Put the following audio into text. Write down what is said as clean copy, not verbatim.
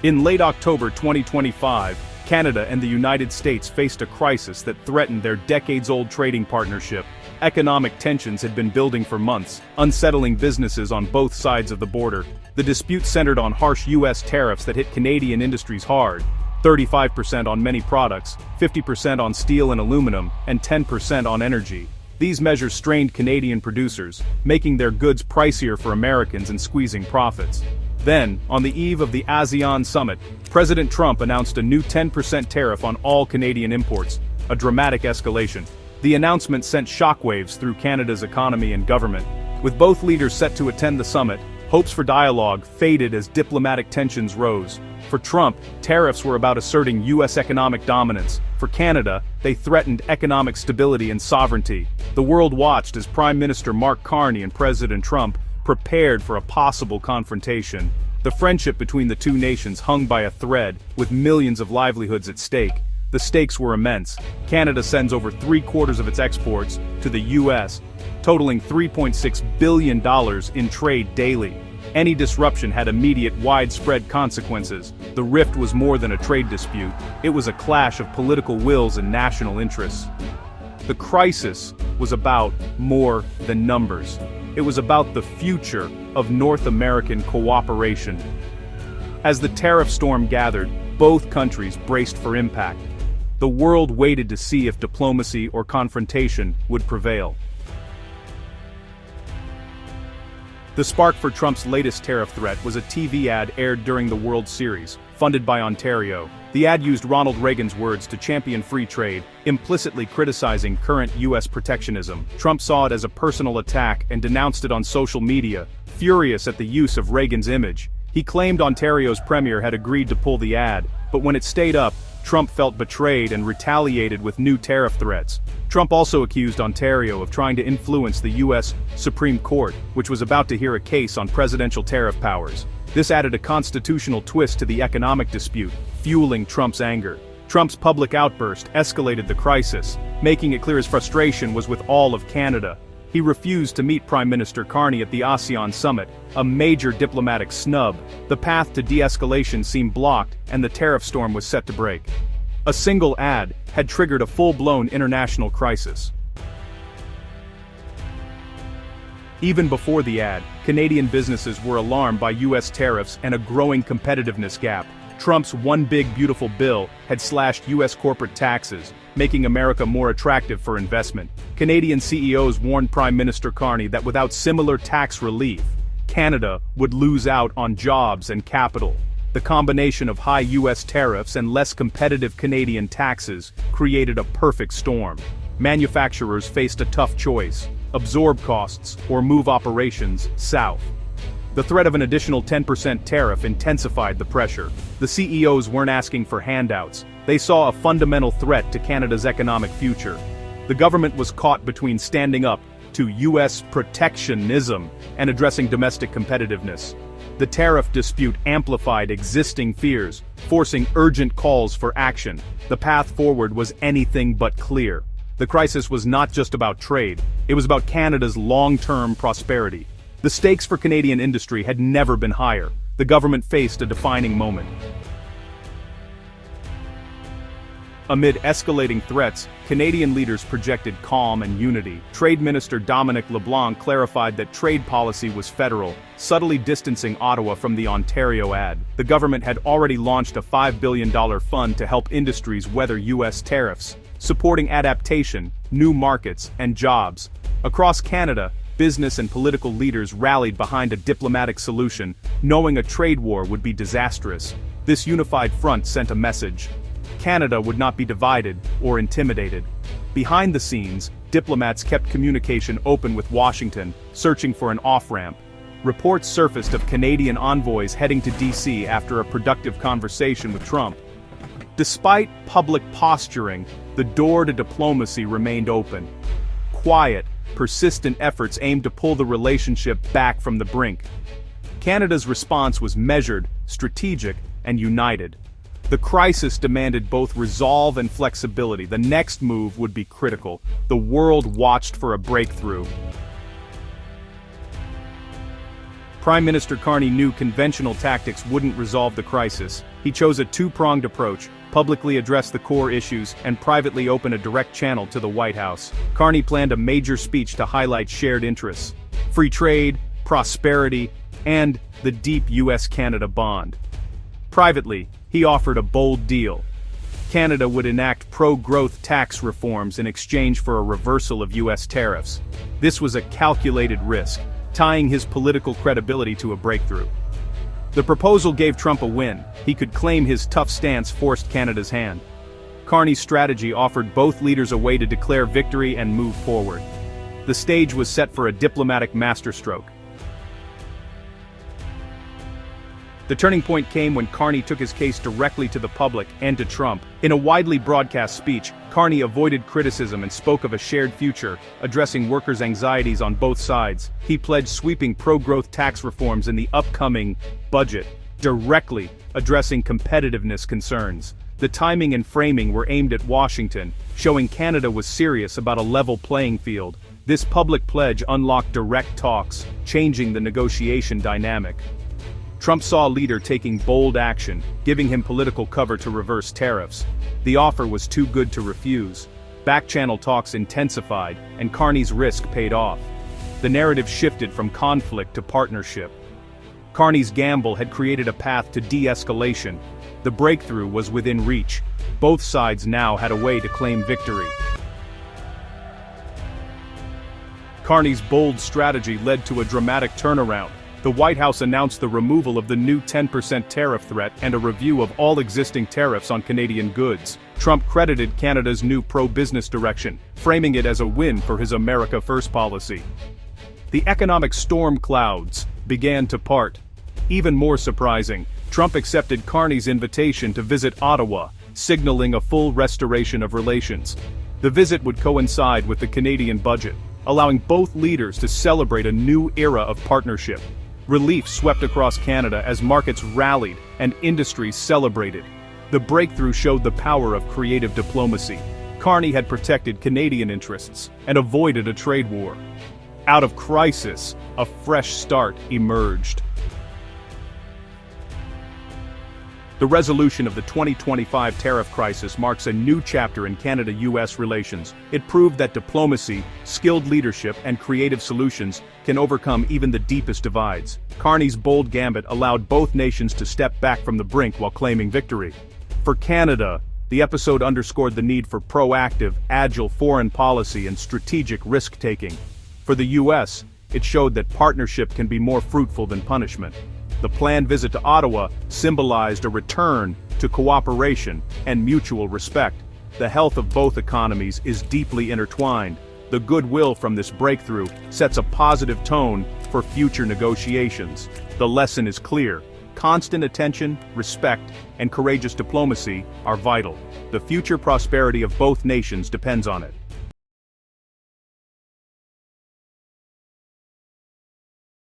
In late October 2025, Canada and the United States faced a crisis that threatened their decades-old trading partnership. Economic tensions had been building for months, unsettling businesses on both sides of the border. The dispute centered on harsh U.S. tariffs that hit Canadian industries hard: 35% on many products, 50% on steel and aluminum, and 10% on energy. These measures strained Canadian producers, making their goods pricier for Americans and squeezing profits. Then, on the eve of the ASEAN summit, President Trump announced a new 10% tariff on all Canadian imports, a dramatic escalation. The announcement sent shockwaves through Canada's economy and government. With both leaders set to attend the summit, hopes for dialogue faded as diplomatic tensions rose. For Trump, tariffs were about asserting U.S. economic dominance. For Canada, they threatened economic stability and sovereignty. The world watched as Prime Minister Mark Carney and President Trump prepared for a possible confrontation. The friendship between the two nations hung by a thread, with millions of livelihoods at stake. The stakes were immense. Canada sends over 3/4 of its exports to the U.S., totaling $3.6 billion in trade daily. Any disruption had immediate, widespread consequences. The rift was more than a trade dispute. It was a clash of political wills and national interests. The crisis was about more than numbers. It was about the future of North American cooperation. As the tariff storm gathered, both countries braced for impact. The world waited to see if diplomacy or confrontation would prevail. The spark for Trump's latest tariff threat was a TV ad aired during the World Series, funded by Ontario. The ad used Ronald Reagan's words to champion free trade, implicitly criticizing current U.S. protectionism. Trump saw it as a personal attack and denounced it on social media, furious at the use of Reagan's image. He claimed Ontario's premier had agreed to pull the ad, but when it stayed up, Trump felt betrayed and retaliated with new tariff threats. Trump also accused Ontario of trying to influence the U.S. Supreme Court, which was about to hear a case on presidential tariff powers. This added a constitutional twist to the economic dispute, fueling Trump's anger. Trump's public outburst escalated the crisis, making it clear his frustration was with all of Canada. He refused to meet Prime Minister Carney at the ASEAN summit, a major diplomatic snub. The path to de-escalation seemed blocked, and the tariff storm was set to break. A single ad had triggered a full-blown international crisis. Even before the ad, Canadian businesses were alarmed by U.S. tariffs and a growing competitiveness gap. Trump's One Big Beautiful Bill had slashed U.S. corporate taxes, making America more attractive for investment. Canadian CEOs warned Prime Minister Carney that without similar tax relief, Canada would lose out on jobs and capital. The combination of high U.S. tariffs and less competitive Canadian taxes created a perfect storm. Manufacturers faced a tough choice: absorb costs or move operations south. The threat of an additional 10% tariff intensified the pressure. The CEOs weren't asking for handouts. They saw a fundamental threat to Canada's economic future. The government was caught between standing up to U.S. protectionism and addressing domestic competitiveness. The tariff dispute amplified existing fears, forcing urgent calls for action. The path forward was anything but clear. The crisis was not just about trade, it was about Canada's long-term prosperity. The stakes for Canadian industry had never been higher. The government faced a defining moment. Amid escalating threats, Canadian leaders projected calm and unity. Trade Minister Dominic LeBlanc clarified that trade policy was federal, subtly distancing Ottawa from the Ontario ad. The government had already launched a $5 billion fund to help industries weather U.S. tariffs, supporting adaptation, new markets, and jobs. Across Canada, business and political leaders rallied behind a diplomatic solution, knowing a trade war would be disastrous. This unified front sent a message: Canada would not be divided or intimidated. Behind the scenes, diplomats kept communication open with Washington, searching for an off-ramp. Reports surfaced of Canadian envoys heading to D.C. after a productive conversation with Trump. Despite public posturing, the door to diplomacy remained open. Quiet, persistent efforts aimed to pull the relationship back from the brink. Canada's response was measured, strategic, and united. The crisis demanded both resolve and flexibility. The next move would be critical. The world watched for a breakthrough. Prime Minister Carney knew conventional tactics wouldn't resolve the crisis. He chose a two-pronged approach: publicly address the core issues and privately open a direct channel to the White House. Carney planned a major speech to highlight shared interests: free trade, prosperity, and the deep US-Canada bond. Privately, he offered a bold deal. Canada would enact pro-growth tax reforms in exchange for a reversal of US tariffs. This was a calculated risk, tying his political credibility to a breakthrough. The proposal gave Trump a win. He could claim his tough stance forced Canada's hand. Carney's strategy offered both leaders a way to declare victory and move forward. The stage was set for a diplomatic masterstroke. The turning point came when Carney took his case directly to the public and to Trump. In a widely broadcast speech, Carney avoided criticism and spoke of a shared future, addressing workers' anxieties on both sides. He pledged sweeping pro-growth tax reforms in the upcoming budget, directly addressing competitiveness concerns. The timing and framing were aimed at Washington, showing Canada was serious about a level playing field. This public pledge unlocked direct talks, changing the negotiation dynamic. Trump saw a leader taking bold action, giving him political cover to reverse tariffs. The offer was too good to refuse. Back-channel talks intensified, and Carney's risk paid off. The narrative shifted from conflict to partnership. Carney's gamble had created a path to de-escalation. The breakthrough was within reach. Both sides now had a way to claim victory. Carney's bold strategy led to a dramatic turnaround. The White House announced the removal of the new 10% tariff threat and a review of all existing tariffs on Canadian goods. Trump credited Canada's new pro-business direction, framing it as a win for his America First policy. The economic storm clouds began to part. Even more surprising, Trump accepted Carney's invitation to visit Ottawa, signaling a full restoration of relations. The visit would coincide with the Canadian budget, allowing both leaders to celebrate a new era of partnership. Relief swept across Canada as markets rallied and industries celebrated. The breakthrough showed the power of creative diplomacy. Carney had protected Canadian interests and avoided a trade war. Out of crisis, a fresh start emerged. The resolution of the 2025 tariff crisis marks a new chapter in Canada-US relations. It proved that diplomacy, skilled leadership, and creative solutions can overcome even the deepest divides. Carney's bold gambit allowed both nations to step back from the brink while claiming victory. For Canada, the episode underscored the need for proactive, agile foreign policy and strategic risk-taking. For the US, it showed that partnership can be more fruitful than punishment. The planned visit to Ottawa symbolized a return to cooperation and mutual respect. The health of both economies is deeply intertwined. The goodwill from this breakthrough sets a positive tone for future negotiations. The lesson is clear: constant attention, respect, and courageous diplomacy are vital. The future prosperity of both nations depends on it.